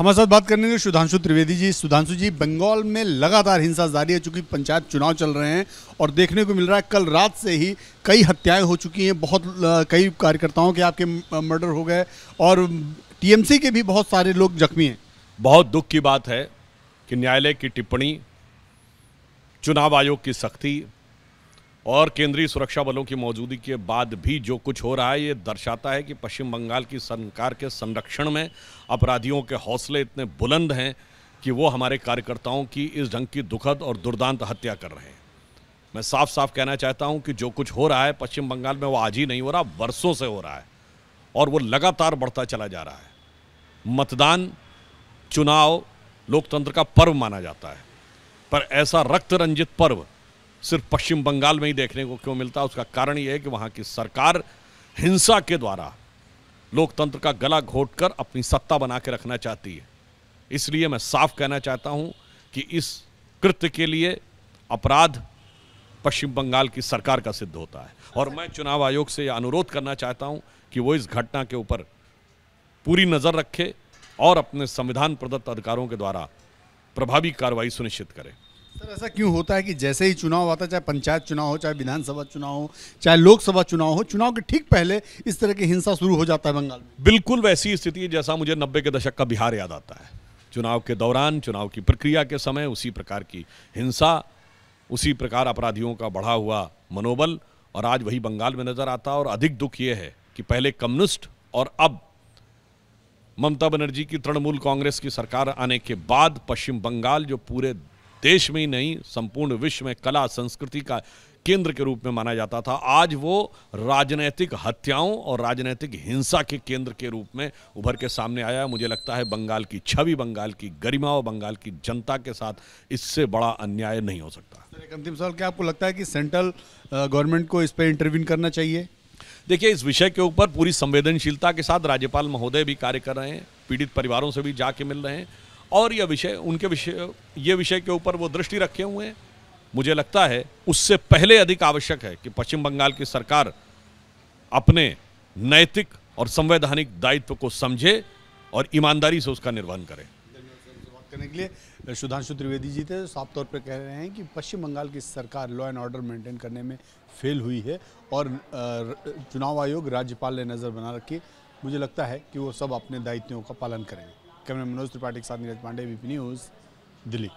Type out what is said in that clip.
हमारे साथ बात करने के सुधांशु त्रिवेदी जी। सुधांशु जी, बंगाल में लगातार हिंसा जारी है, चूंकि पंचायत चुनाव चल रहे हैं और देखने को मिल रहा है कल रात से ही कई हत्याएं हो चुकी हैं, कई कार्यकर्ताओं के आपके मर्डर हो गए और टीएमसी के भी बहुत सारे लोग जख्मी हैं। बहुत दुख की बात है कि न्यायालय की टिप्पणी, चुनाव आयोग की सख्ती और केंद्रीय सुरक्षा बलों की मौजूदगी के बाद भी जो कुछ हो रहा है, ये दर्शाता है कि पश्चिम बंगाल की सरकार के संरक्षण में अपराधियों के हौसले इतने बुलंद हैं कि वो हमारे कार्यकर्ताओं की इस ढंग की दुखद और दुर्दांत हत्या कर रहे हैं। मैं साफ साफ कहना चाहता हूं कि जो कुछ हो रहा है पश्चिम बंगाल में, वो आज ही नहीं हो रहा, वर्षों से हो रहा है और वो लगातार बढ़ता चला जा रहा है। मतदान, चुनाव लोकतंत्र का पर्व माना जाता है, पर ऐसा रक्त रंजित पर्व सिर्फ पश्चिम बंगाल में ही देखने को क्यों मिलता है? उसका कारण यह है कि वहां की सरकार हिंसा के द्वारा लोकतंत्र का गला घोटकर अपनी सत्ता बना के रखना चाहती है। इसलिए मैं साफ कहना चाहता हूं कि इस कृत्य के लिए अपराध पश्चिम बंगाल की सरकार का सिद्ध होता है और मैं चुनाव आयोग से यह अनुरोध करना चाहता हूं कि वो इस घटना के ऊपर पूरी नजर रखे और अपने संविधान प्रदत्त अधिकारों के द्वारा प्रभावी कार्रवाई सुनिश्चित करे। सर, ऐसा क्यों होता है कि जैसे ही चुनाव आता है, चाहे पंचायत चुनाव हो, चाहे विधानसभा चुनाव हो, चाहे लोकसभा चुनाव हो, चुनाव के ठीक पहले इस तरह की हिंसा शुरू हो जाता है बंगाल में? बिल्कुल वैसी स्थिति है जैसा मुझे 90 के दशक का बिहार याद आता है। चुनाव के दौरान, चुनाव की प्रक्रिया के समय उसी प्रकार की हिंसा, उसी प्रकार अपराधियों का बढ़ा हुआ मनोबल, और आज वही बंगाल में नजर आता है। और अधिक दुख यह है कि पहले कम्युनिस्ट और अब ममता बनर्जी की तृणमूल कांग्रेस की सरकार आने के बाद पश्चिम बंगाल, जो पूरे देश में ही नहीं संपूर्ण विश्व में कला संस्कृति का केंद्र के रूप में माना जाता था, आज वो राजनीतिक हत्याओं और राजनीतिक हिंसा के केंद्र के रूप में उभर के सामने आया। मुझे लगता है बंगाल की छवि, बंगाल की गरिमा और बंगाल की जनता के साथ इससे बड़ा अन्याय नहीं हो सकता। सर, एक अंतिम सवाल, क्या आपको लगता है कि सेंट्रल गवर्नमेंट को इस पर इंटरवीन करना चाहिए? देखिए, इस विषय के ऊपर पूरी संवेदनशीलता के साथ राज्यपाल महोदय भी कार्य कर रहे हैं, पीड़ित परिवारों से भी जाके मिल रहे हैं और ये विषय के ऊपर वो दृष्टि रखे हुए हैं। मुझे लगता है उससे पहले अधिक आवश्यक है कि पश्चिम बंगाल की सरकार अपने नैतिक और संवैधानिक दायित्व को समझे और ईमानदारी से उसका निर्वहन करे। बात करने के लिए सुधांशु त्रिवेदी जी थे, साफ तौर पर कह रहे हैं कि पश्चिम बंगाल की सरकार लॉ एंड ऑर्डर मेंटेन करने में फेल हुई है और चुनाव आयोग, राज्यपाल ने नज़र बना रखी। मुझे लगता है कि वो सब अपने दायित्वों का पालन करेंगे। कैमरा मनोज त्रिपाठी के साथ नीरज पांडे, वीपी न्यूज़, दिल्ली।